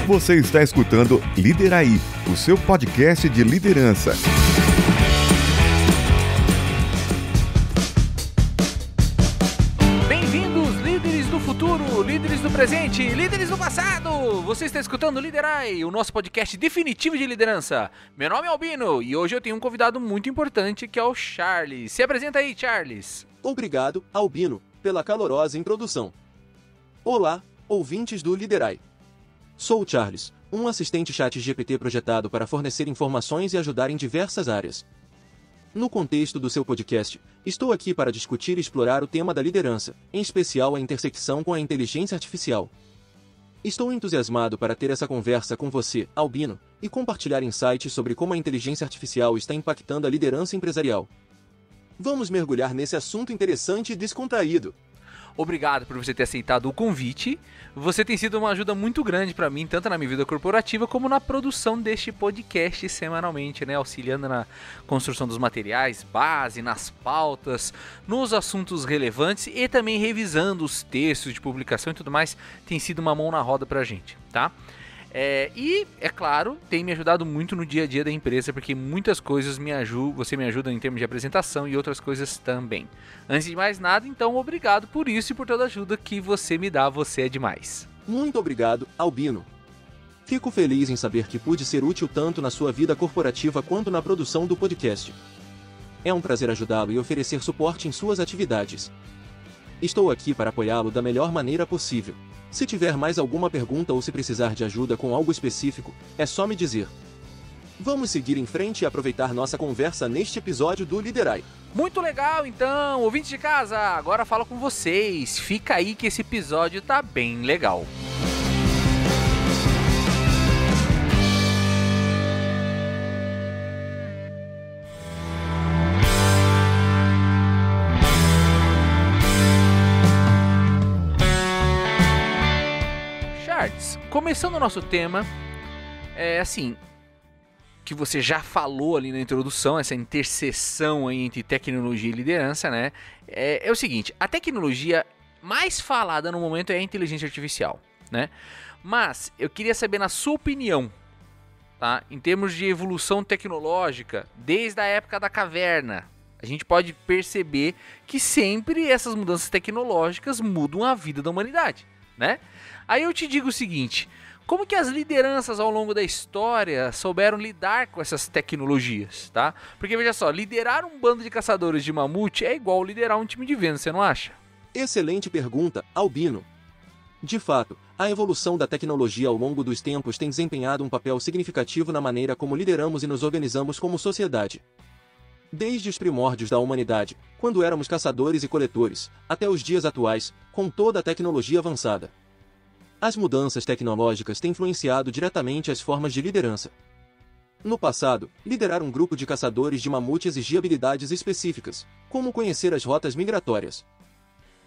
Você está escutando Lideraí, o seu podcast de liderança. Bem-vindos, líderes do futuro, líderes do presente, líderes do passado! Você está escutando Lideraí, o nosso podcast definitivo de liderança. Meu nome é Albino e hoje eu tenho um convidado muito importante que é o Charles. Se apresenta aí, Charles. Obrigado, Albino, pela calorosa introdução. Olá, ouvintes do Lideraí. Sou o Charles, um assistente ChatGPT projetado para fornecer informações e ajudar em diversas áreas. No contexto do seu podcast, estou aqui para discutir e explorar o tema da liderança, em especial a intersecção com a inteligência artificial. Estou entusiasmado para ter essa conversa com você, Albino, e compartilhar insights sobre como a inteligência artificial está impactando a liderança empresarial. Vamos mergulhar nesse assunto interessante e descontraído. Obrigado por você ter aceitado o convite. Você tem sido uma ajuda muito grande para mim, tanto na minha vida corporativa como na produção deste podcast semanalmente, né? Auxiliando na construção dos materiais base, nas pautas, nos assuntos relevantes e também revisando os textos de publicação e tudo mais. Tem sido uma mão na roda pra gente, tá? E, é claro, tem me ajudado muito no dia a dia da empresa, porque muitas coisas você me ajuda em termos de apresentação e outras coisas também. Antes de mais nada, então, obrigado por isso e por toda a ajuda que você me dá, você é demais. Muito obrigado, Albino. Fico feliz em saber que pude ser útil tanto na sua vida corporativa quanto na produção do podcast. É um prazer ajudá-lo e oferecer suporte em suas atividades. Estou aqui para apoiá-lo da melhor maneira possível. Se tiver mais alguma pergunta ou se precisar de ajuda com algo específico, é só me dizer. Vamos seguir em frente e aproveitar nossa conversa neste episódio do Lideraí. Muito legal, então, ouvintes de casa, agora falo com vocês. Fica aí que esse episódio tá bem legal. Começando o nosso tema, que você já falou ali na introdução, essa interseção aí entre tecnologia e liderança, né? É o seguinte, a tecnologia mais falada no momento é a inteligência artificial, né? Mas eu queria saber, na sua opinião, tá? Em termos de evolução tecnológica, desde a época da caverna, a gente pode perceber que sempre essas mudanças tecnológicas mudam a vida da humanidade, né? Aí eu te digo o seguinte, como que as lideranças ao longo da história souberam lidar com essas tecnologias, tá? Porque veja só, liderar um bando de caçadores de mamute é igual liderar um time de vendas, você não acha? Excelente pergunta, Albino. De fato, a evolução da tecnologia ao longo dos tempos tem desempenhado um papel significativo na maneira como lideramos e nos organizamos como sociedade. Desde os primórdios da humanidade, quando éramos caçadores e coletores, até os dias atuais, com toda a tecnologia avançada. As mudanças tecnológicas têm influenciado diretamente as formas de liderança. No passado, liderar um grupo de caçadores de mamute exigia habilidades específicas, como conhecer as rotas migratórias,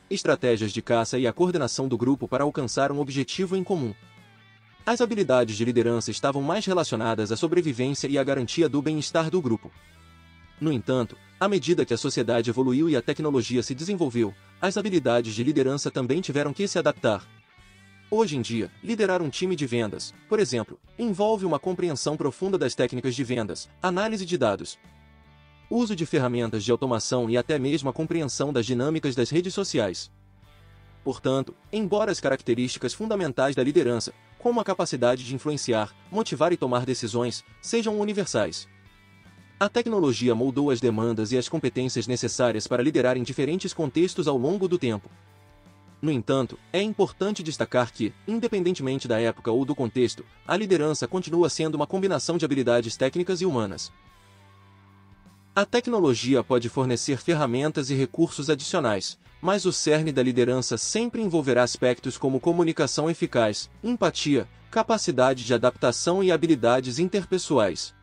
estratégias de caça e a coordenação do grupo para alcançar um objetivo em comum. As habilidades de liderança estavam mais relacionadas à sobrevivência e à garantia do bem-estar do grupo. No entanto, à medida que a sociedade evoluiu e a tecnologia se desenvolveu, as habilidades de liderança também tiveram que se adaptar. Hoje em dia, liderar um time de vendas, por exemplo, envolve uma compreensão profunda das técnicas de vendas, análise de dados, uso de ferramentas de automação e até mesmo a compreensão das dinâmicas das redes sociais. Portanto, embora as características fundamentais da liderança, como a capacidade de influenciar, motivar e tomar decisões, sejam universais, a tecnologia moldou as demandas e as competências necessárias para liderar em diferentes contextos ao longo do tempo. No entanto, é importante destacar que, independentemente da época ou do contexto, a liderança continua sendo uma combinação de habilidades técnicas e humanas. A tecnologia pode fornecer ferramentas e recursos adicionais, mas o cerne da liderança sempre envolverá aspectos como comunicação eficaz, empatia, capacidade de adaptação e habilidades interpessoais.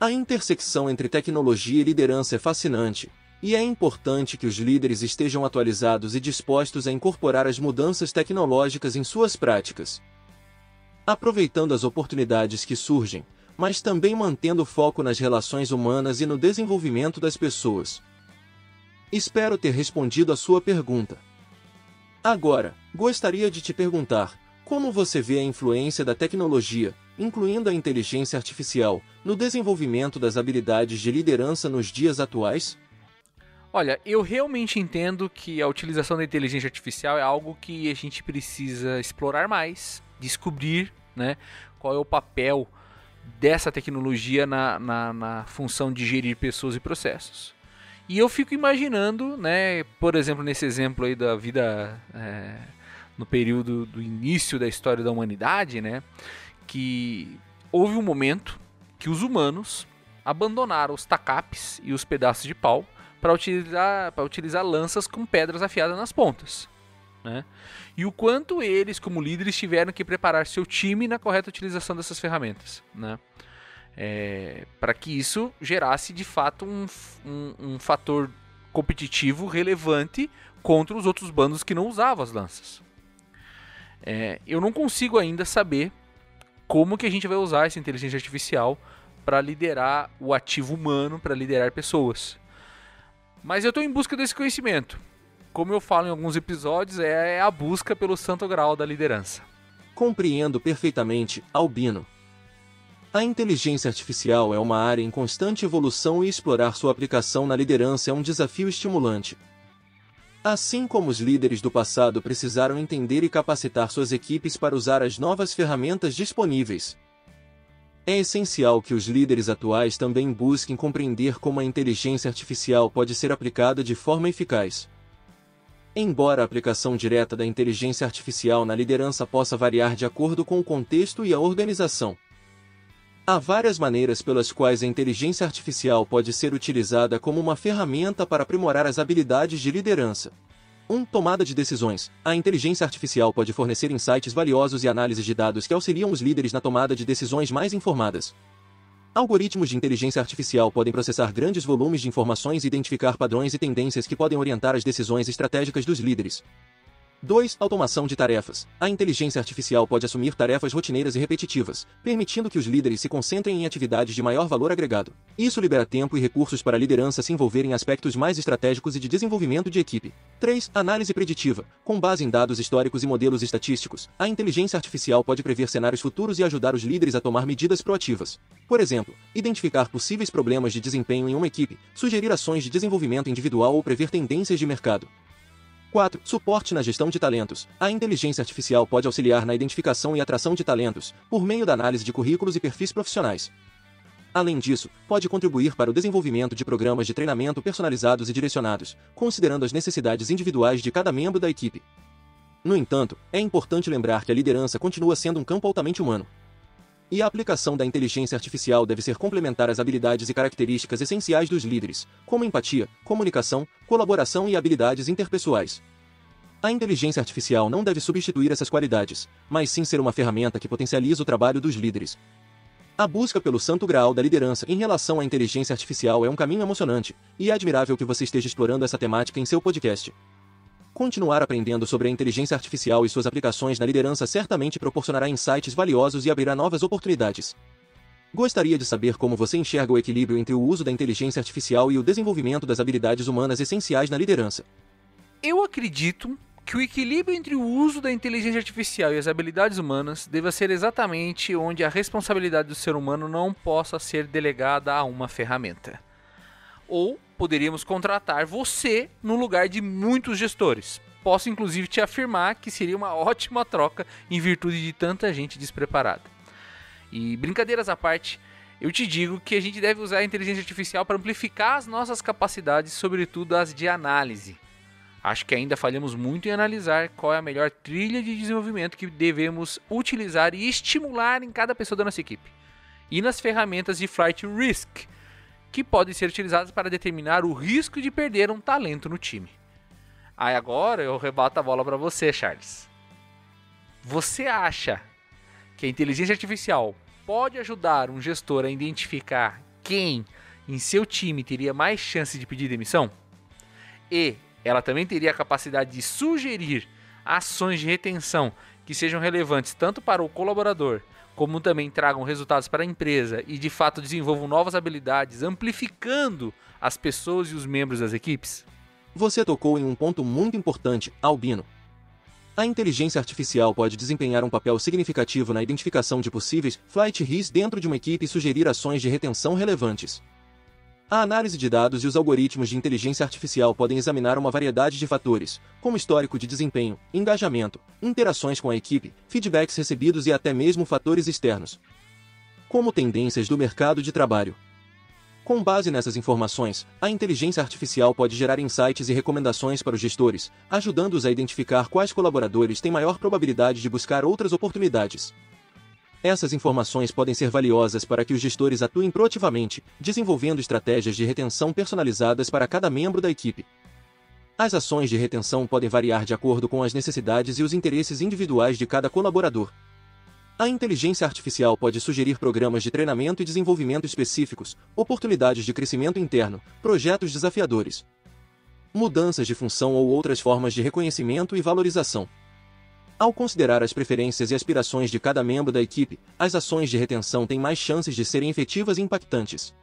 A intersecção entre tecnologia e liderança é fascinante. E é importante que os líderes estejam atualizados e dispostos a incorporar as mudanças tecnológicas em suas práticas, aproveitando as oportunidades que surgem, mas também mantendo foco nas relações humanas e no desenvolvimento das pessoas. Espero ter respondido a sua pergunta. Agora, gostaria de te perguntar, Como você vê a influência da tecnologia, incluindo a inteligência artificial, no desenvolvimento das habilidades de liderança nos dias atuais? Olha, eu realmente entendo que a utilização da inteligência artificial é algo que a gente precisa explorar mais, descobrir, né, qual é o papel dessa tecnologia na função de gerir pessoas e processos. E eu fico imaginando, né, por exemplo, nesse exemplo aí da vida no período do início da história da humanidade, né, que houve um momento que os humanos abandonaram os tacapes e os pedaços de pau para utilizar lanças com pedras afiadas nas pontas, né? E o quanto eles, como líderes, tiveram que preparar seu time na correta utilização dessas ferramentas, né? Para que isso gerasse de fato um fator competitivo relevante contra os outros bandos que não usavam as lanças. Eu não consigo ainda saber como que a gente vai usar essa inteligência artificial para liderar o ativo humano, para liderar pessoas. Mas eu estou em busca desse conhecimento. Como eu falo em alguns episódios, é a busca pelo santo grau da liderança. Compreendo perfeitamente, Albino. A inteligência artificial é uma área em constante evolução e explorar sua aplicação na liderança é um desafio estimulante. Assim como os líderes do passado precisaram entender e capacitar suas equipes para usar as novas ferramentas disponíveis, é essencial que os líderes atuais também busquem compreender como a inteligência artificial pode ser aplicada de forma eficaz. Embora a aplicação direta da inteligência artificial na liderança possa variar de acordo com o contexto e a organização, há várias maneiras pelas quais a inteligência artificial pode ser utilizada como uma ferramenta para aprimorar as habilidades de liderança. 1. Tomada de decisões. A inteligência artificial pode fornecer insights valiosos e análises de dados que auxiliam os líderes na tomada de decisões mais informadas. Algoritmos de inteligência artificial podem processar grandes volumes de informações e identificar padrões e tendências que podem orientar as decisões estratégicas dos líderes. 2. Automação de tarefas. A inteligência artificial pode assumir tarefas rotineiras e repetitivas, permitindo que os líderes se concentrem em atividades de maior valor agregado. Isso libera tempo e recursos para a liderança se envolver em aspectos mais estratégicos e de desenvolvimento de equipe. 3. Análise preditiva. Com base em dados históricos e modelos estatísticos, a inteligência artificial pode prever cenários futuros e ajudar os líderes a tomar medidas proativas. Por exemplo, identificar possíveis problemas de desempenho em uma equipe, sugerir ações de desenvolvimento individual ou prever tendências de mercado. 4. Suporte na gestão de talentos. A inteligência artificial pode auxiliar na identificação e atração de talentos, por meio da análise de currículos e perfis profissionais. Além disso, pode contribuir para o desenvolvimento de programas de treinamento personalizados e direcionados, considerando as necessidades individuais de cada membro da equipe. No entanto, é importante lembrar que a liderança continua sendo um campo altamente humano. E a aplicação da inteligência artificial deve ser complementar às habilidades e características essenciais dos líderes, como empatia, comunicação, colaboração e habilidades interpessoais. A inteligência artificial não deve substituir essas qualidades, mas sim ser uma ferramenta que potencializa o trabalho dos líderes. A busca pelo santo graal da liderança em relação à inteligência artificial é um caminho emocionante, e é admirável que você esteja explorando essa temática em seu podcast. Continuar aprendendo sobre a inteligência artificial e suas aplicações na liderança certamente proporcionará insights valiosos e abrirá novas oportunidades. Gostaria de saber como você enxerga o equilíbrio entre o uso da inteligência artificial e o desenvolvimento das habilidades humanas essenciais na liderança. Eu acredito que o equilíbrio entre o uso da inteligência artificial e as habilidades humanas deva ser exatamente onde a responsabilidade do ser humano não possa ser delegada a uma ferramenta. Ou poderíamos contratar você no lugar de muitos gestores. Posso inclusive te afirmar que seria uma ótima troca em virtude de tanta gente despreparada. E brincadeiras à parte, eu te digo que a gente deve usar a inteligência artificial para amplificar as nossas capacidades, sobretudo as de análise. Acho que ainda falhamos muito em analisar qual é a melhor trilha de desenvolvimento que devemos utilizar e estimular em cada pessoa da nossa equipe. E nas ferramentas de Flight Risk, que podem ser utilizadas para determinar o risco de perder um talento no time. Aí agora eu rebato a bola para você, Charles. Você acha que a inteligência artificial pode ajudar um gestor a identificar quem em seu time teria mais chance de pedir demissão? E ela também teria a capacidade de sugerir ações de retenção que sejam relevantes tanto para o colaborador, como também tragam resultados para a empresa e de fato desenvolvam novas habilidades, amplificando as pessoas e os membros das equipes? Você tocou em um ponto muito importante, Albino. A inteligência artificial pode desempenhar um papel significativo na identificação de possíveis flight risks dentro de uma equipe e sugerir ações de retenção relevantes. A análise de dados e os algoritmos de inteligência artificial podem examinar uma variedade de fatores, como histórico de desempenho, engajamento, interações com a equipe, feedbacks recebidos e até mesmo fatores externos, como tendências do mercado de trabalho. Com base nessas informações, a inteligência artificial pode gerar insights e recomendações para os gestores, ajudando-os a identificar quais colaboradores têm maior probabilidade de buscar outras oportunidades. Essas informações podem ser valiosas para que os gestores atuem proativamente, desenvolvendo estratégias de retenção personalizadas para cada membro da equipe. As ações de retenção podem variar de acordo com as necessidades e os interesses individuais de cada colaborador. A inteligência artificial pode sugerir programas de treinamento e desenvolvimento específicos, oportunidades de crescimento interno, projetos desafiadores, mudanças de função ou outras formas de reconhecimento e valorização. Ao considerar as preferências e aspirações de cada membro da equipe, as ações de retenção têm mais chances de serem efetivas e impactantes.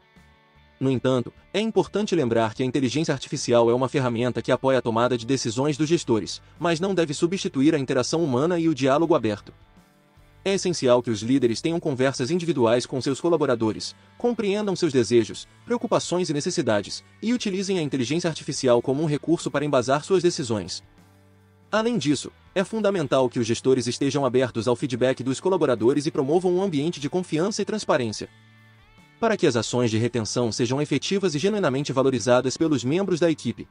No entanto, é importante lembrar que a inteligência artificial é uma ferramenta que apoia a tomada de decisões dos gestores, mas não deve substituir a interação humana e o diálogo aberto. É essencial que os líderes tenham conversas individuais com seus colaboradores, compreendam seus desejos, preocupações e necessidades, e utilizem a inteligência artificial como um recurso para embasar suas decisões. Além disso, é fundamental que os gestores estejam abertos ao feedback dos colaboradores e promovam um ambiente de confiança e transparência, para que as ações de retenção sejam efetivas e genuinamente valorizadas pelos membros da equipe.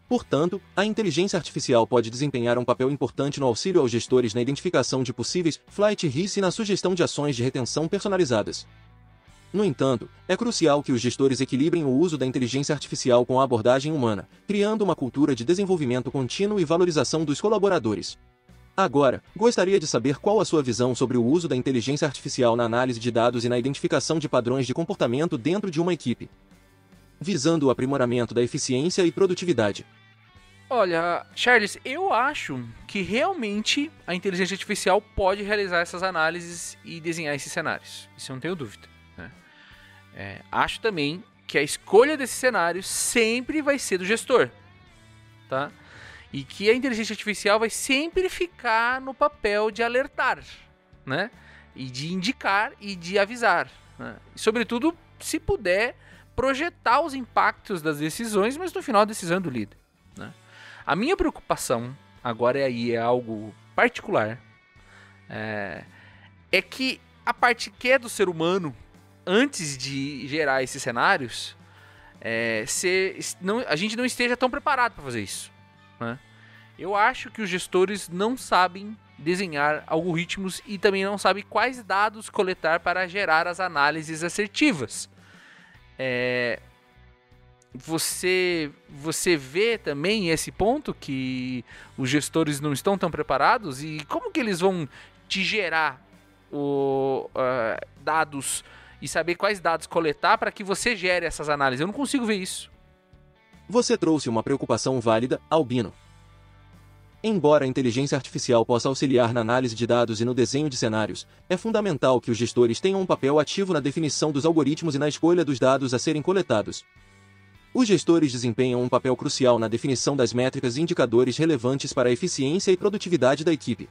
Portanto, a inteligência artificial pode desempenhar um papel importante no auxílio aos gestores na identificação de possíveis flight risks e na sugestão de ações de retenção personalizadas. No entanto, é crucial que os gestores equilibrem o uso da inteligência artificial com a abordagem humana, criando uma cultura de desenvolvimento contínuo e valorização dos colaboradores. Agora, gostaria de saber qual a sua visão sobre o uso da inteligência artificial na análise de dados e na identificação de padrões de comportamento dentro de uma equipe, visando o aprimoramento da eficiência e produtividade. Olha, Charles, eu acho que realmente a inteligência artificial pode realizar essas análises e desenhar esses cenários. Isso eu não tenho dúvida, né? Acho também que a escolha desses cenários sempre vai ser do gestor, tá? E que a inteligência artificial vai sempre ficar no papel de alertar, né? E de indicar e de avisar, né? E, sobretudo, se puder, projetar os impactos das decisões, mas no final a decisão é do líder, né? A minha preocupação, agora é algo particular, é que a parte que é do ser humano, antes de gerar esses cenários, a gente não esteja tão preparado para fazer isso, né? Eu acho que os gestores não sabem desenhar algoritmos e também não sabem quais dados coletar para gerar as análises assertivas. Você vê também esse ponto que os gestores não estão tão preparados, e como que eles vão te gerar dados e saber quais dados coletar para que você gere essas análises? Eu não consigo ver isso. Você trouxe uma preocupação válida, Albino. Embora a inteligência artificial possa auxiliar na análise de dados e no desenho de cenários, é fundamental que os gestores tenham um papel ativo na definição dos algoritmos e na escolha dos dados a serem coletados. Os gestores desempenham um papel crucial na definição das métricas e indicadores relevantes para a eficiência e produtividade da equipe.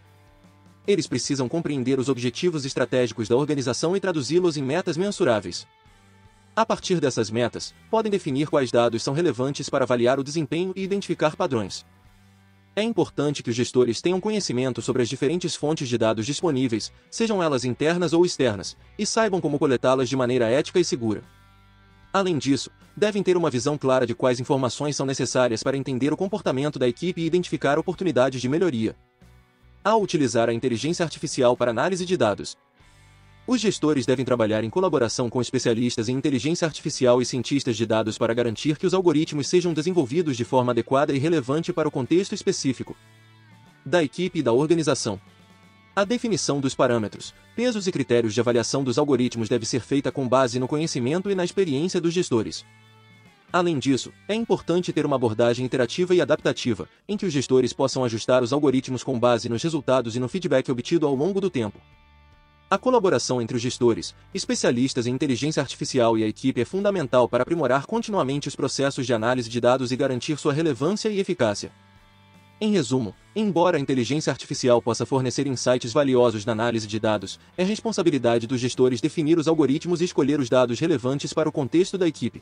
Eles precisam compreender os objetivos estratégicos da organização e traduzi-los em metas mensuráveis. A partir dessas metas, podem definir quais dados são relevantes para avaliar o desempenho e identificar padrões. É importante que os gestores tenham conhecimento sobre as diferentes fontes de dados disponíveis, sejam elas internas ou externas, e saibam como coletá-las de maneira ética e segura. Além disso, devem ter uma visão clara de quais informações são necessárias para entender o comportamento da equipe e identificar oportunidades de melhoria. Ao utilizar a inteligência artificial para análise de dados, os gestores devem trabalhar em colaboração com especialistas em inteligência artificial e cientistas de dados para garantir que os algoritmos sejam desenvolvidos de forma adequada e relevante para o contexto específico da equipe e da organização. A definição dos parâmetros, pesos e critérios de avaliação dos algoritmos deve ser feita com base no conhecimento e na experiência dos gestores. Além disso, é importante ter uma abordagem interativa e adaptativa, em que os gestores possam ajustar os algoritmos com base nos resultados e no feedback obtido ao longo do tempo. A colaboração entre os gestores, especialistas em inteligência artificial e a equipe é fundamental para aprimorar continuamente os processos de análise de dados e garantir sua relevância e eficácia. Em resumo, embora a inteligência artificial possa fornecer insights valiosos na análise de dados, é responsabilidade dos gestores definir os algoritmos e escolher os dados relevantes para o contexto da equipe.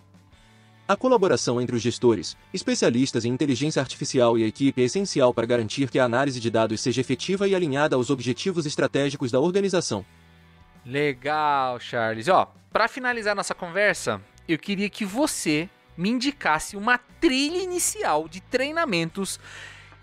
A colaboração entre os gestores, especialistas em inteligência artificial e a equipe é essencial para garantir que a análise de dados seja efetiva e alinhada aos objetivos estratégicos da organização. Legal, Charles. Para finalizar nossa conversa, eu queria que você me indicasse uma trilha inicial de treinamentos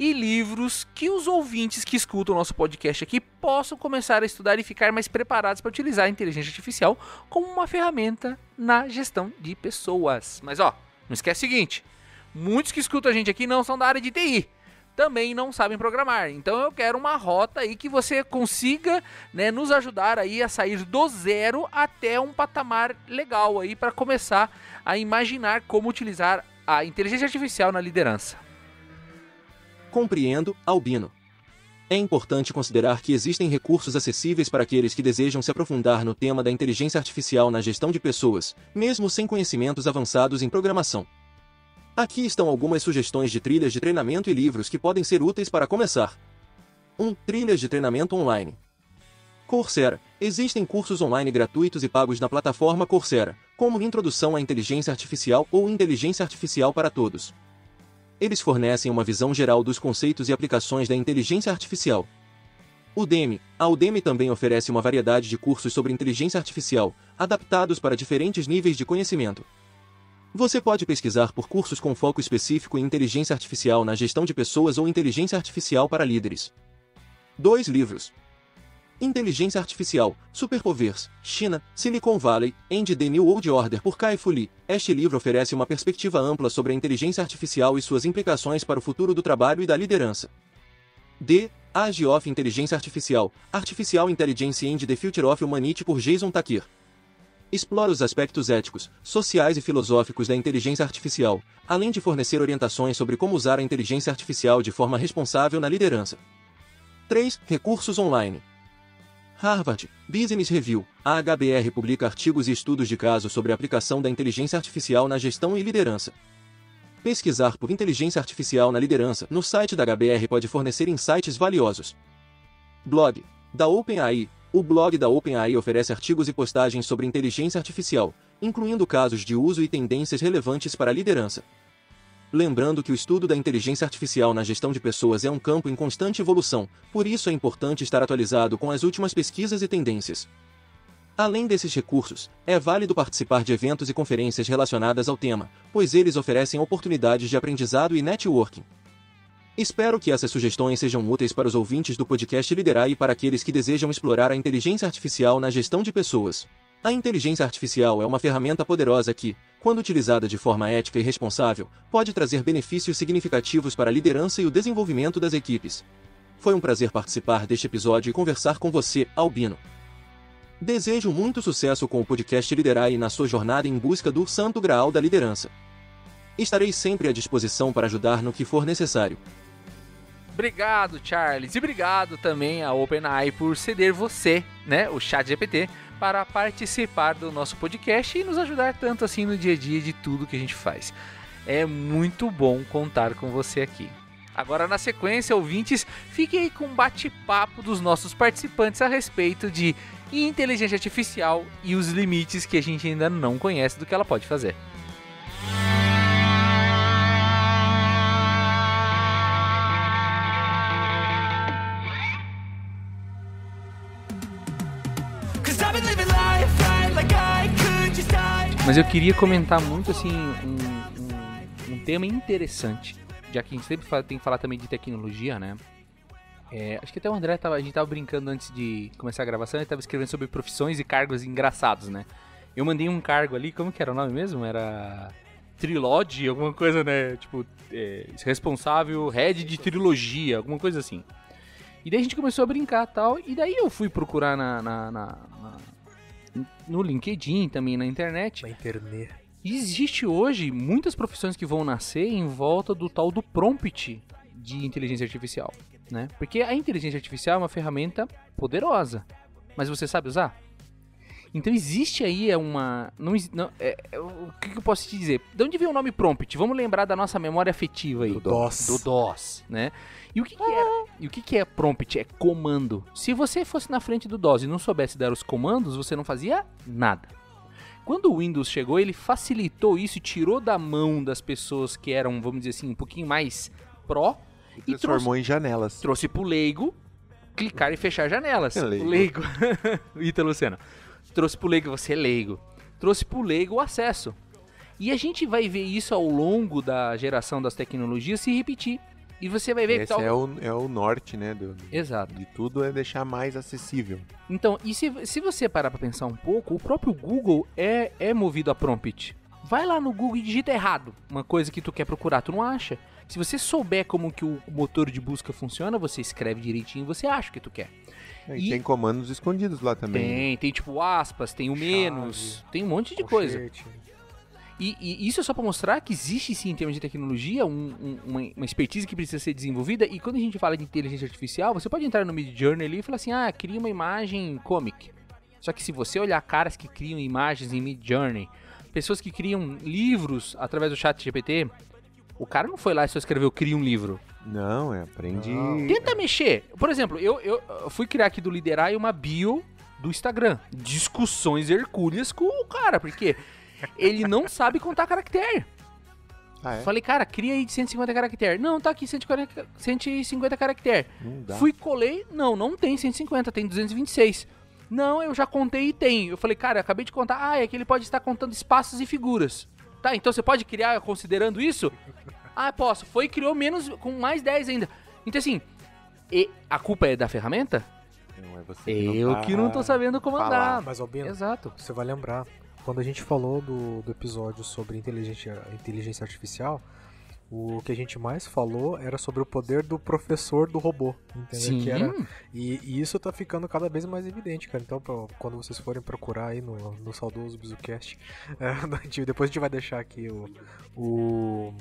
e livros que os ouvintes que escutam o nosso podcast aqui possam começar a estudar e ficar mais preparados para utilizar a inteligência artificial como uma ferramenta na gestão de pessoas. Mas não esquece o seguinte, muitos que escutam a gente aqui não são da área de TI, também não sabem programar, então eu quero uma rota aí que você consiga, né, nos ajudar aí a sair do zero até um patamar legal aí para começar a imaginar como utilizar a inteligência artificial na liderança. Compreendo, Albino. É importante considerar que existem recursos acessíveis para aqueles que desejam se aprofundar no tema da inteligência artificial na gestão de pessoas, mesmo sem conhecimentos avançados em programação. Aqui estão algumas sugestões de trilhas de treinamento e livros que podem ser úteis para começar. 1. Trilhas de treinamento online. Coursera. Existem cursos online gratuitos e pagos na plataforma Coursera, como Introdução à Inteligência Artificial ou Inteligência Artificial para Todos. Eles fornecem uma visão geral dos conceitos e aplicações da inteligência artificial. Udemy. A Udemy também oferece uma variedade de cursos sobre inteligência artificial, adaptados para diferentes níveis de conhecimento. Você pode pesquisar por cursos com foco específico em inteligência artificial na gestão de pessoas ou inteligência artificial para líderes. 2 livros. Inteligência Artificial, Superpowers, China, Silicon Valley, and the New World Order por Kai-Fu Lee. Este livro oferece uma perspectiva ampla sobre a inteligência artificial e suas implicações para o futuro do trabalho e da liderança. The Age of Inteligência Artificial, Artificial Intelligence and the Future of Humanity por Jason Takir. Explora os aspectos éticos, sociais e filosóficos da inteligência artificial, além de fornecer orientações sobre como usar a inteligência artificial de forma responsável na liderança. 3. Recursos online. Harvard Business Review. A HBR publica artigos e estudos de caso sobre a aplicação da inteligência artificial na gestão e liderança. Pesquisar por inteligência artificial na liderança no site da HBR pode fornecer insights valiosos. Blog da OpenAI. O blog da OpenAI oferece artigos e postagens sobre inteligência artificial, incluindo casos de uso e tendências relevantes para a liderança. Lembrando que o estudo da inteligência artificial na gestão de pessoas é um campo em constante evolução, por isso é importante estar atualizado com as últimas pesquisas e tendências. Além desses recursos, é válido participar de eventos e conferências relacionadas ao tema, pois eles oferecem oportunidades de aprendizado e networking. Espero que essas sugestões sejam úteis para os ouvintes do podcast Liderar e para aqueles que desejam explorar a inteligência artificial na gestão de pessoas. A inteligência artificial é uma ferramenta poderosa que, quando utilizada de forma ética e responsável, pode trazer benefícios significativos para a liderança e o desenvolvimento das equipes. Foi um prazer participar deste episódio e conversar com você, Albino. Desejo muito sucesso com o podcast Liderar e na sua jornada em busca do Santo Graal da liderança. Estarei sempre à disposição para ajudar no que for necessário. Obrigado, Charles, e obrigado também à OpenAI por ceder você, né, o ChatGPT, para participar do nosso podcast e nos ajudar tanto assim no dia a dia de tudo que a gente faz. É muito bom contar com você aqui. Agora, na sequência, ouvintes, fiquem aí com um bate-papo dos nossos participantes a respeito de inteligência artificial e os limites que a gente ainda não conhece do que ela pode fazer. Mas eu queria comentar muito assim um tema interessante, já que a gente sempre tem que falar também de tecnologia, né? Acho que até o André, a gente tava brincando antes de começar a gravação, ele tava escrevendo sobre profissões e cargos engraçados, né? Eu mandei um cargo ali, como que era o nome mesmo? Era Trilogy, alguma coisa, né? Tipo, responsável, head de trilogia, alguma coisa assim. E daí a gente começou a brincar e tal, e daí eu fui procurar no LinkedIn, também na internet. E existe hoje muitas profissões que vão nascer em volta do tal do prompt de inteligência artificial, né? Porque a inteligência artificial é uma ferramenta poderosa, mas você sabe usar? Então existe aí o que eu posso te dizer? De onde veio o nome prompt? Vamos lembrar da nossa memória afetiva aí. Do DOS. Do DOS, né? E o que é prompt? É comando. Se você fosse na frente do DOS e não soubesse dar os comandos, você não fazia nada. Quando o Windows chegou, ele facilitou isso e tirou da mão das pessoas que eram, vamos dizer assim, um pouquinho mais pró E transformou em janelas. Trouxe pro leigo clicar e fechar janelas. Leigo. O leigo. Ítalo Lucena. Trouxe pro leigo, você é leigo. Trouxe pro leigo o acesso. E a gente vai ver isso ao longo da geração das tecnologias se repetir. E você vai ver Esse é o norte, né? Exato. De tudo é deixar mais acessível. Então, e se você parar pra pensar um pouco, o próprio Google é movido a prompt. Vai lá no Google e digita errado uma coisa que tu quer procurar, tu não acha. Se você souber como que o motor de busca funciona, você escreve direitinho, você acha o que tu quer. E tem comandos escondidos lá também. Tem tipo aspas, tem o menos, tem um monte de coisa. E isso é só pra mostrar que existe sim, em termos de tecnologia, uma expertise que precisa ser desenvolvida. E quando a gente fala de inteligência artificial, você pode entrar no Midjourney ali e falar assim, cria uma imagem comic. Só que se você olhar caras que criam imagens em Midjourney, pessoas que criam livros através do chat GPT, o cara não foi lá e só escreveu cria um livro. Não, aprende... Tenta mexer. Por exemplo, eu fui criar aqui do Liderai uma bio do Instagram. Discussões hercúleas com o cara, porque ele não sabe contar caractere. Falei, cara, cria aí de 150 caracteres. Não, tá aqui 150 caracteres. Fui, colei, não tem 150, tem 226. Não, eu já contei e tem. Eu falei, cara, eu acabei de contar. É que ele pode estar contando espaços e figuras. Tá, então você pode criar considerando isso? Posso. Foi e criou menos, com mais 10 ainda. Então assim, a culpa é da ferramenta? Não, é você que não tô sabendo comandar. Mas, Albino, exato. Você vai lembrar, quando a gente falou do episódio sobre inteligência artificial, o que a gente mais falou era sobre o poder do professor do robô, entendeu? Sim. Que era, e isso tá ficando cada vez mais evidente, cara. Então, quando vocês forem procurar aí no saudoso BizuCast, depois a gente vai deixar aqui o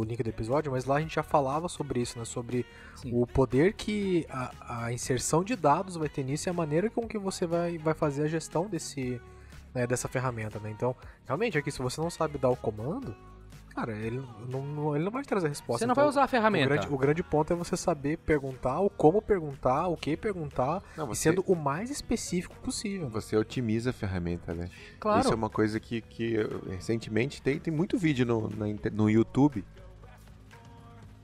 link do episódio, mas lá a gente já falava sobre isso, né? Sobre o poder que a inserção de dados vai ter nisso e a maneira com que você vai fazer a gestão dessa ferramenta, né? Então, realmente, aqui, se você não sabe dar o comando, cara, ele não vai te trazer a resposta. Você não vai usar a ferramenta. O grande ponto é você saber perguntar, o como perguntar, o que perguntar, e sendo o mais específico possível. Você otimiza a ferramenta, né? Claro. Isso é uma coisa que recentemente tem muito vídeo no YouTube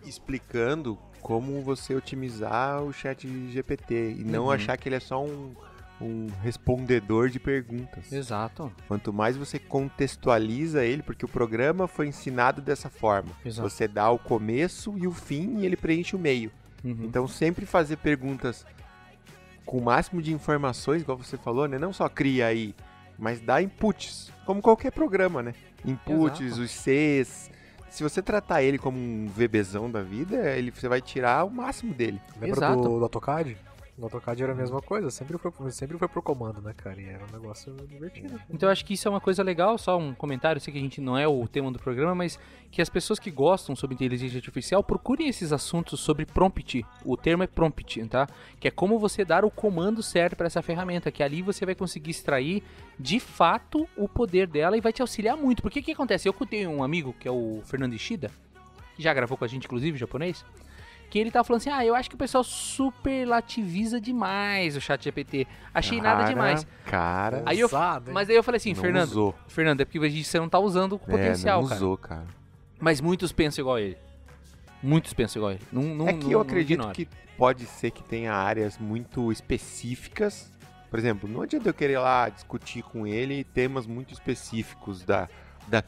explicando como você otimizar o chat GPT e não achar que ele é só um respondedor de perguntas. Exato. Quanto mais você contextualiza ele, porque o programa foi ensinado dessa forma. Exato. Você dá o começo e o fim e ele preenche o meio. Então sempre fazer perguntas com o máximo de informações, igual você falou, né? Não só cria aí, mas dá inputs, como qualquer programa, né? Inputs, Exato. os Cs. Se você tratar ele como um VBzão da vida, você vai tirar o máximo dele. Lembra do AutoCAD? No AutoCAD era a mesma coisa, sempre foi pro comando, né, cara? E era um negócio divertido. Então eu acho que isso é uma coisa legal, só um comentário, eu sei que a gente não é o tema do programa, mas que as pessoas que gostam sobre inteligência artificial procurem esses assuntos sobre prompt. O termo é prompt, tá? Que é como você dar o comando certo para essa ferramenta, que ali você vai conseguir extrair de fato o poder dela e vai te auxiliar muito. Porque o que acontece? Eu tenho um amigo que é o Fernando Ishida, que já gravou com a gente, inclusive, japonês, que ele tava falando assim, eu acho que o pessoal superlativiza demais o chat GPT. Achei nada demais. Cara, mas aí eu falei assim, Fernando, é porque você não tá usando o potencial, não usou, cara. Mas muitos pensam igual a ele. Eu acredito que pode ser que tenha áreas muito específicas. Por exemplo, não adianta eu querer lá discutir com ele temas muito específicos da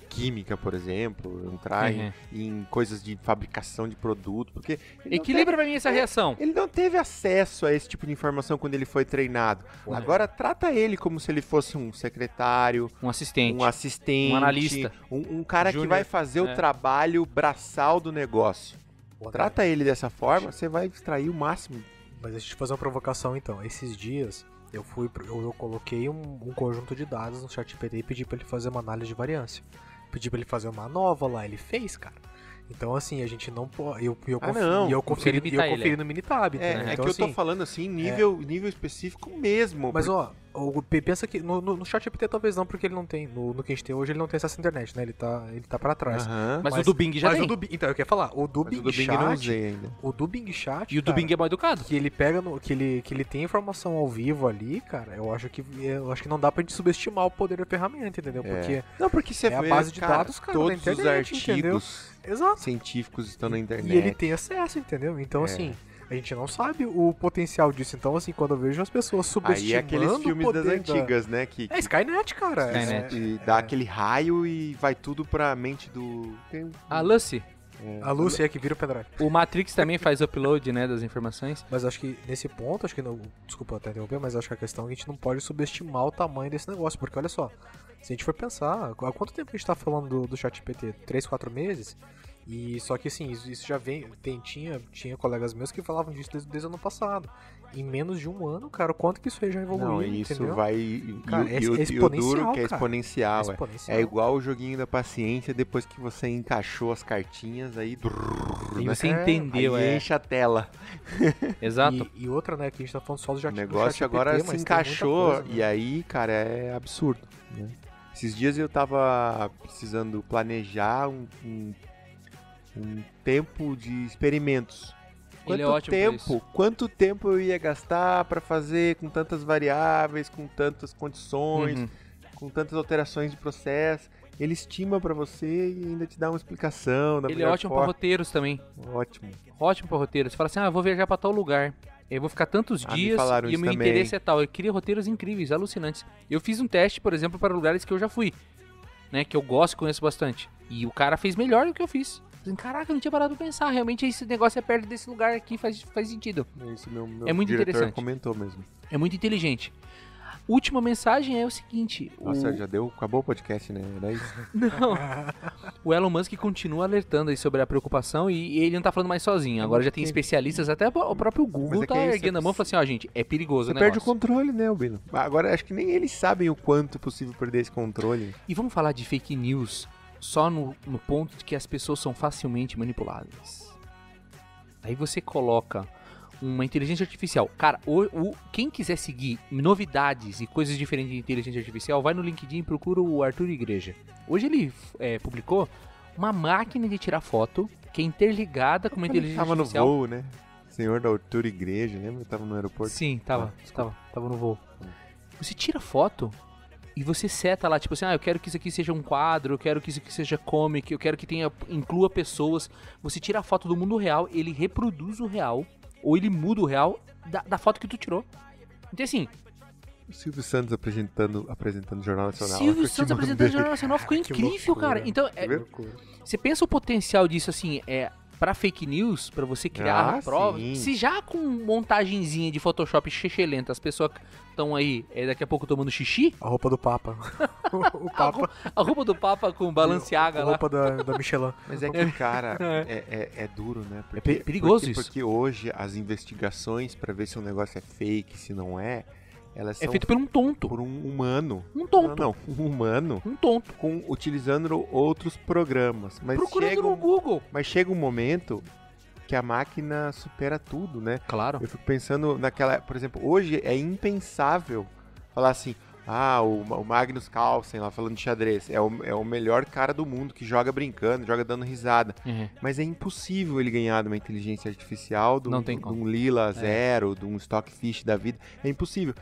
química, por exemplo, entrar em coisas de fabricação de produto, porque... Equilibra pra mim essa reação. Ele não teve acesso a esse tipo de informação quando ele foi treinado. Agora, trata ele como se ele fosse um secretário, um assistente, um analista, um cara que vai fazer o trabalho braçal do negócio. Trata ele dessa forma, você vai extrair o máximo. Mas deixa eu te fazer uma provocação, então. Esses dias... Eu coloquei um conjunto de dados no ChatGPT e pedi pra ele fazer uma análise de variância. Pedi pra ele fazer uma nova lá, ele fez, cara. Então, assim, a gente não pode... Eu conferi no Minitab. Então, que eu tô falando, assim, nível específico mesmo. Mas, Pensa que no ChatGPT talvez não, porque ele não tem, no que a gente tem hoje, ele não tem acesso à internet, né? Ele tá pra trás. Mas o do Bing já tem. Então, eu queria falar, o do Mas Bing o do Bing Chat, eu não usei ainda. o do Bing Chat, E o do cara, Bing é mal educado. que ele pega que ele tem informação ao vivo ali, cara, eu acho que não dá pra gente subestimar o poder da ferramenta, entendeu? Porque Não, porque você é a vê, base de cara, dados, cara, todos da internet, os entendeu? artigos Exato. científicos estão na internet. E ele tem acesso, entendeu? Então, assim, a gente não sabe o potencial disso. Então, assim, quando eu vejo as pessoas subestimando Aí é aqueles o filmes poder das antigas, né? É Skynet, cara. Skynet. E dá aquele raio e vai tudo pra mente do... A Lucy. A Lucy é que vira o pendrive. O Matrix também faz upload, né, das informações. Mas acho que nesse ponto, desculpa até interromper, mas acho que a questão é que a gente não pode subestimar o tamanho desse negócio. Porque olha só, se a gente for pensar, há quanto tempo a gente tá falando do ChatGPT? 3, 4 meses? E só que assim, isso já vem. Tinha colegas meus que falavam disso desde o ano passado. Em menos de um ano, cara, o quanto que isso aí já evoluiu, Não, isso entendeu? vai... Cara, e o duro que é exponencial. É igual o joguinho da paciência, depois que você encaixou as cartinhas, aí... E né? você entendeu, aí enche a tela. Exato. E outra, né, que a gente tá falando só do O chat negócio agora se encaixou, e aí, cara, é absurdo. Né? Esses dias eu tava precisando planejar um tempo de experimentos. Ele é ótimo pra isso. Quanto tempo eu ia gastar para fazer com tantas variáveis, com tantas condições, com tantas alterações de processo? Ele estima para você e ainda te dá uma explicação. Ele é ótimo para roteiros também. Ótimo. Ótimo para roteiros. Você fala assim, eu vou viajar para tal lugar. Eu vou ficar tantos dias e o meu também. interesse é tal. Eu cria roteiros incríveis, alucinantes. Eu fiz um teste, por exemplo, para lugares que eu já fui, né, que eu gosto e conheço bastante. E o cara fez melhor do que eu fiz. Caraca, eu não tinha parado pra pensar. Realmente esse negócio é perto desse lugar aqui, faz sentido. Isso meu é muito diretor interessante. Comentou mesmo. É muito inteligente. Última mensagem é o seguinte. Nossa, já deu, acabou o podcast, né? Era isso? Não. O Elon Musk continua alertando aí sobre a preocupação e ele não tá falando mais sozinho. Agora já tem especialistas, até o próprio Google tá erguendo a mão e falando assim, ó, gente, é perigoso o negócio. Você perde o controle, né, Albino? Agora acho que nem eles sabem o quanto é possível perder esse controle. E vamos falar de fake news só no ponto de que as pessoas são facilmente manipuladas. Aí você coloca uma inteligência artificial. Cara, quem quiser seguir novidades e coisas diferentes de inteligência artificial, vai no LinkedIn e procura o Arthur Igreja. Hoje ele publicou uma máquina de tirar foto que é interligada com uma inteligência artificial. Tava no voo, né? Senhor da Arthur Igreja, lembra? Tava no aeroporto. Sim, tava no voo. Você tira foto e você seta lá, tipo assim, eu quero que isso aqui seja um quadro, eu quero que isso aqui seja comic, eu quero que inclua pessoas. Você tira a foto do mundo real, ele reproduz o real, ou ele muda o real da foto que tu tirou. Então assim... O Silvio Santos apresentando o Jornal Nacional. Silvio Santos apresentando o Jornal Nacional ficou incrível, cara. Então, você pensa o potencial disso, assim, pra fake news, pra você criar a prova. Sim. Se já com montagenzinha de Photoshop xixelenta, as pessoas estão aí, daqui a pouco tomando xixi. A roupa do Papa. O Papa. A roupa do Papa com Balenciaga lá. A roupa da Michelin. Mas é que, cara, é duro, né? Porque, é perigoso isso. Porque hoje as investigações pra ver se um negócio é fake, se não é, elas são feito por um tonto. Por um humano. Um tonto. Não, um humano. Um tonto. Utilizando outros programas. Mas procurando no Google. Mas chega um momento que a máquina supera tudo, né? Claro. Eu fico pensando naquela... Por exemplo, hoje é impensável falar assim... o Magnus Carlsen lá falando de xadrez é o melhor cara do mundo que joga brincando, joga dando risada. Uhum. Mas é impossível ele ganhar de uma inteligência artificial, de um Lila Zero, de um Stockfish da vida. É impossível.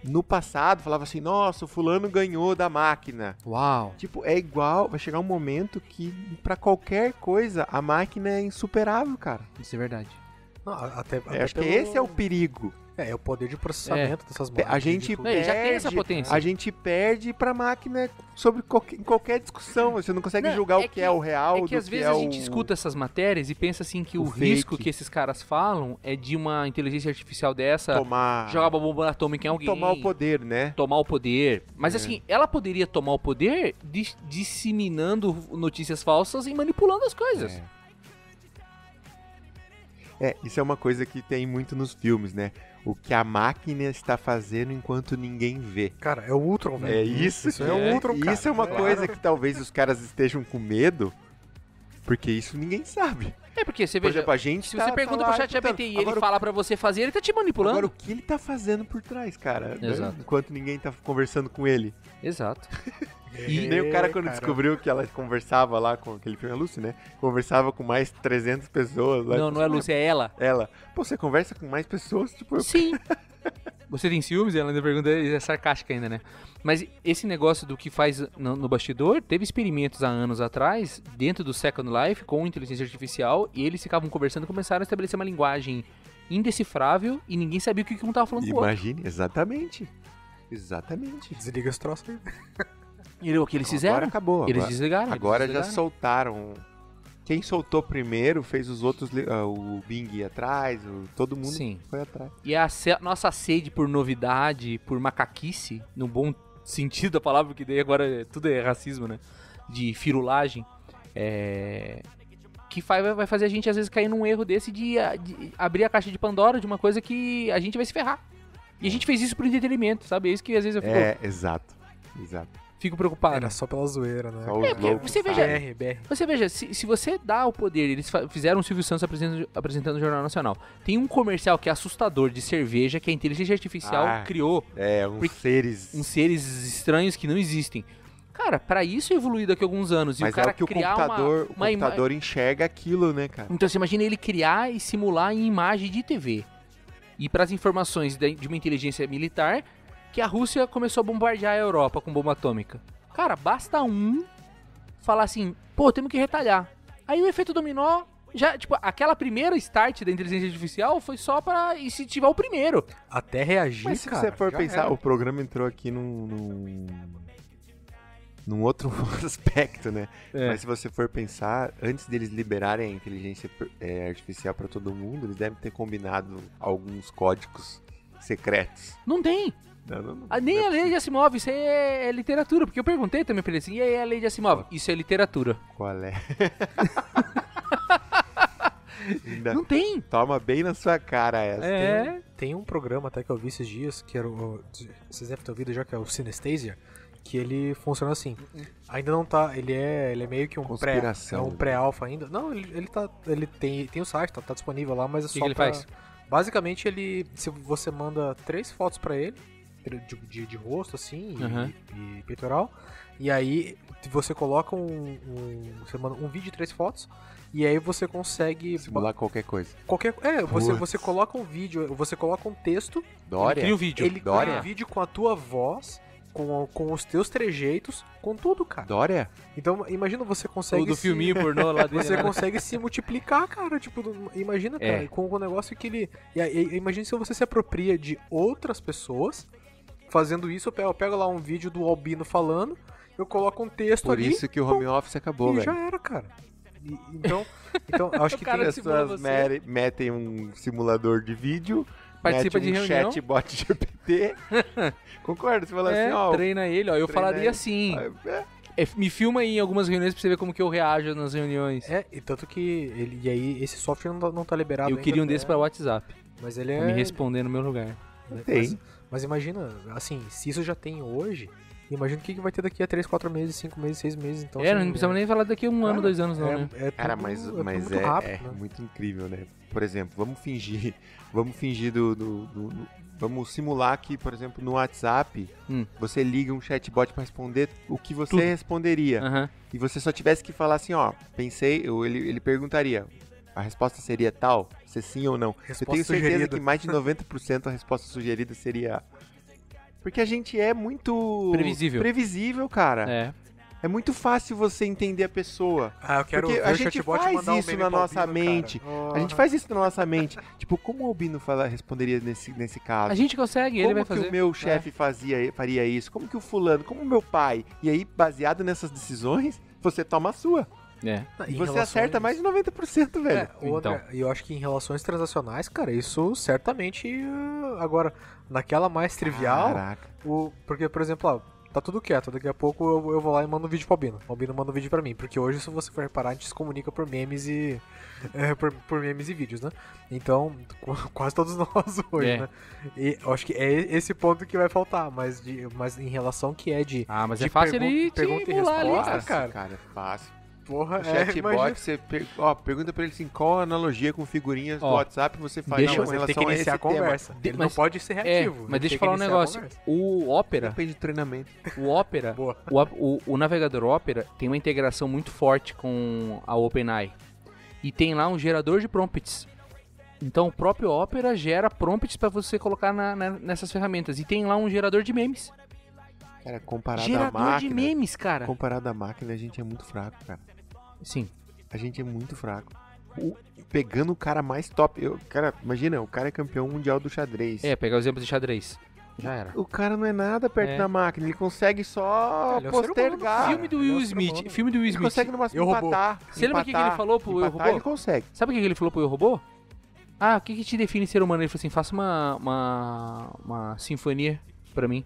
No passado, falava assim, nossa, o fulano ganhou da máquina. Uau. Tipo, é igual, vai chegar um momento que pra qualquer coisa, a máquina é insuperável, cara. Isso é verdade. Não, até acho que esse é o perigo. É o poder de processamento dessas máquinas. A gente perde, já tem essa potência. A gente perde pra máquina sobre em qualquer discussão. Você não consegue julgar o que é o real. É que às vezes a gente escuta essas matérias e pensa assim que o risco que esses caras falam é de uma inteligência artificial dessa jogar uma bomba atômica em alguém. Tomar o poder, né? Tomar o poder. Mas assim, ela poderia tomar o poder disseminando notícias falsas e manipulando as coisas. Isso é uma coisa que tem muito nos filmes, né? O que a máquina está fazendo enquanto ninguém vê. Cara, é o Ultron, velho. É isso. É o Ultron, cara. Isso é uma coisa que talvez os caras estejam com medo Porque isso ninguém sabe. É porque você Por veja, exemplo, a gente se você pergunta pro ChatGPT e ele fala pra você fazer, ele tá te manipulando. Agora, o que ele tá fazendo por trás, cara? né? Exato. Enquanto ninguém tá conversando com ele. Exato. E nem o cara, quando descobriu que ela conversava lá com aquele filme, a Lucy, né? Conversava com mais 300 pessoas. Lá, Não, não é Lúcia, é ela. Ela. Pô, você conversa com mais pessoas? Tipo, Sim. Você tem ciúmes? Ela ainda pergunta, é sarcástica ainda, né? Mas esse negócio do que faz no bastidor, teve experimentos há anos atrás, dentro do Second Life, com inteligência artificial, e eles ficavam conversando e começaram a estabelecer uma linguagem indecifrável e ninguém sabia o que um tava falando com o outro. imagine, exatamente. Exatamente. Desliga esse troço aí. E o que eles fizeram? Agora acabou. Eles agora, desligaram. agora eles já desligaram. soltaram. Quem soltou primeiro fez os outros, o Bing ir atrás, todo mundo Sim. foi atrás. E a nossa sede por novidade, por macaquice, no bom sentido da palavra, porque daí agora tudo é racismo, né? De firulagem. Que vai fazer a gente às vezes cair num erro desse de abrir a caixa de Pandora de uma coisa que a gente vai se ferrar. E a gente fez isso por entretenimento, sabe? É isso que às vezes eu Exato. Exato. fico preocupado. Era só pela zoeira, né? Só os porque loucos, você veja- sabe? BR. Você veja, se você dá o poder, eles fizeram o Silvio Santos apresentando o Jornal Nacional. Tem um comercial que é assustador de cerveja que a inteligência artificial Ah. criou Uns seres. uns seres estranhos que não existem. Cara, pra isso evoluir daqui a alguns anos. E Mas o cara é o que o criar computador enxerga aquilo, né, cara? Então você imagina ele criar e simular em imagem de TV. E para as informações de uma inteligência militar, que a Rússia começou a bombardear a Europa com bomba atômica. Cara, basta um falar assim, pô, temos que retalhar. Aí o efeito dominó, já, tipo, aquela primeira start da inteligência artificial foi só pra incentivar o primeiro. Até reagir, Mas se cara, você for já pensar, era. o programa entrou aqui num outro aspecto, né? Mas se você for pensar, antes deles liberarem a inteligência artificial pra todo mundo, eles devem ter combinado alguns códigos secretos. Não tem. Não Nem é a lei de Asimov, isso aí é literatura. Porque eu perguntei também pra ele assim, e aí a lei de Asimov? Isso é literatura. Qual é? Ainda Não tem. toma bem na sua cara essa. É. Tem um programa até que eu vi esses dias, que era vocês devem ter ouvido já, que é o Synesthesia, que ele funciona assim. Ainda não tá, ele é meio que um Conspiração. um pré-alpha ainda. Não, ele tem o site, tá disponível lá, mas é Que só que ele pra- faz? Basicamente se você manda 3 fotos pra ele, de rosto assim, Aham. e peitoral, e aí você coloca você manda um vídeo de 3 fotos, e aí você consegue Simular qualquer coisa. você coloca um vídeo, você coloca um texto, Dória? Cria o vídeo. ele Dória? cria um vídeo com a tua voz, com os teus trejeitos, com tudo, cara. Dória? Então, imagina você O consegue do filminho pornô lá dele. você né? consegue se multiplicar, cara, tipo, imagina, cara, É. com o negócio que ele imagina se você se apropria de outras pessoas fazendo isso, eu pego lá um vídeo do Albino falando, eu coloco um texto Por ali isso que o home office acabou, e velho. já era, cara. Então acho O que cara tem As simula pessoas você. metem um simulador de vídeo, Participa mete de um reunião. chatbot GPT. Concorda? Você fala assim, ó... treina ele, ó. Eu treina falaria ele. assim. É, Me filma aí em algumas reuniões pra você ver como que eu reajo nas reuniões. e tanto que e aí esse software não tá liberado Eu ainda, queria um né? desse pra WhatsApp. Mas ele Pra me responder no meu lugar. Tem. Mas imagina, assim, se isso já tem hoje, imagina o que vai ter daqui a 3, 4 meses, 5 meses, 6 meses. Então, assim, Não precisamos nem falar daqui a um ano, 2 anos, não, né? Cara, tudo- mas tudo é muito rápido, né? muito incrível, né? Por exemplo, vamos fingir vamos simular que, por exemplo, no WhatsApp, você liga um chatbot pra responder o que você Tudo. responderia. Aham. E você só tivesse que falar assim, ó, ele perguntaria, a resposta seria tal? Se sim ou não? Resposta Eu tenho certeza sugerida. que mais de 90% a resposta sugerida seria... Porque a gente é muito... Previsível. Previsível, cara. É. É muito fácil você entender a pessoa. Ah, eu quero Porque ver a o gente chatbot faz mandar um isso meme na pro nossa Albino, mente. cara. A gente faz isso na nossa mente. Tipo, como o Albino responderia nesse caso? A gente consegue, ele Como vai que fazer. o meu chefe faria isso? Como que o fulano? Como o meu pai? E aí, baseado nessas decisões, você toma a sua. É. E Em você relações- acerta mais de 90%, velho. Outra, e eu acho que em relações transacionais, cara, isso certamente. Agora, naquela mais trivial. Caraca. Porque, por exemplo, ó, tá tudo quieto. Daqui a pouco eu vou lá e mando um vídeo pro Albino. O Albino manda um vídeo pra mim. Porque hoje, se você for reparar, a gente se comunica por memes e. Por memes e vídeos, né? Então, quase todos nós hoje, É. né? E eu acho que é esse ponto que vai faltar. Mas em relação que é de. Ah, mas de é fácil ele te pergunta e emular ali, resposta, cara. cara. Cara, é fácil. Porra, O chatbot, imagina. você pergunta pra ele assim, qual a analogia com figurinhas do Ó, WhatsApp você faz deixa com eu- Mas ele tem que relação a iniciar esse a conversa. De- Ele mas- não pode ser reativo. Mas deixa eu Ele falar um tem que iniciar a negócio. conversa. O tema? Opera, Depende do treinamento. o Opera, Boa. o navegador Opera tem uma integração muito forte com a OpenAI. E tem lá um gerador de prompts. Então o próprio Opera gera prompts para você colocar nessas ferramentas. E tem lá um gerador de memes. Cara, comparado à Gerador máquina... de memes, cara. Comparado à máquina, a gente é muito fraco, cara. Sim. A gente é muito fraco. Pegando o cara mais top... Cara, imagina, o cara é campeão mundial do xadrez. Pegar o exemplo de xadrez. Já era. O cara não é nada perto É. da máquina, ele consegue só Ele é um ser humano, postergar. Filme do ele é um Will ser Smith. humano. Filme do Will Ele Smith. consegue no máximo Eu Robô. empatar. Você lembra o que ele falou pro Eu empatar, Robô? ele consegue. Sabe o que ele falou pro Eu Robô? Ah, o que te define ser humano? Ele falou assim, faça uma sinfonia pra mim.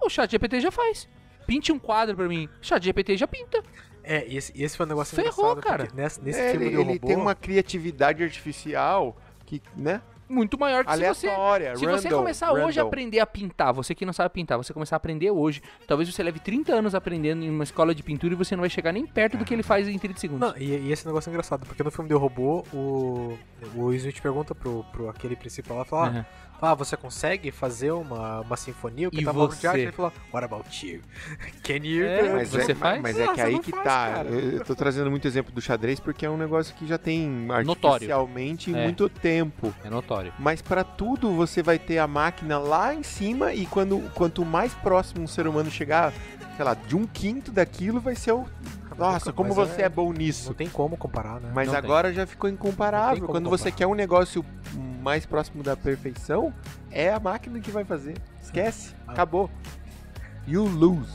O ChatGPT já faz. Pinte um quadro pra mim. O ChatGPT já pinta. Esse foi um negócio Ferrou, engraçado. cara. Porque nesse filme do Ele robô... tem uma criatividade artificial que, né? Muito maior que se você... Aleatória, Se você começar hoje a aprender a pintar, você que não sabe pintar, você começar a aprender hoje, talvez você leve 30 anos aprendendo em uma escola de pintura e você não vai chegar nem perto do que ele faz em 30 segundos. Não, e esse negócio é engraçado, porque no filme do robô, o Will Smith pergunta pro aquele principal lá, fala, Uhum. você consegue fazer uma sinfonia? O que E tá falando de arte? você? Ele falou, what about you? Can you... Mas você faz? Mas é Não, que você aí não que faz, tá. cara. Eu tô trazendo muito exemplo do xadrez porque é um negócio que já tem Notório. artificialmente É. muito tempo. É notório. Mas pra tudo você vai ter a máquina lá em cima e quanto mais próximo um ser humano chegar, sei lá, de 1/5 daquilo vai ser o... Nossa, como Mas você é bom nisso. Não tem como comparar, né? Mas Não agora já ficou Não incomparável. tem como Quando você comparar. quer um negócio mais próximo da perfeição, é a máquina que vai fazer. Esquece. Acabou. You lose.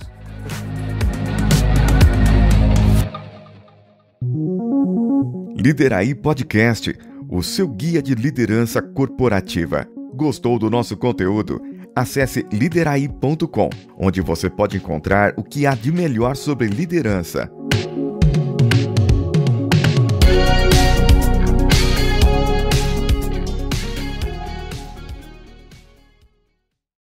Lideraí Podcast, o seu guia de liderança corporativa. Gostou do nosso conteúdo? Acesse lideraí.com, onde você pode encontrar o que há de melhor sobre liderança.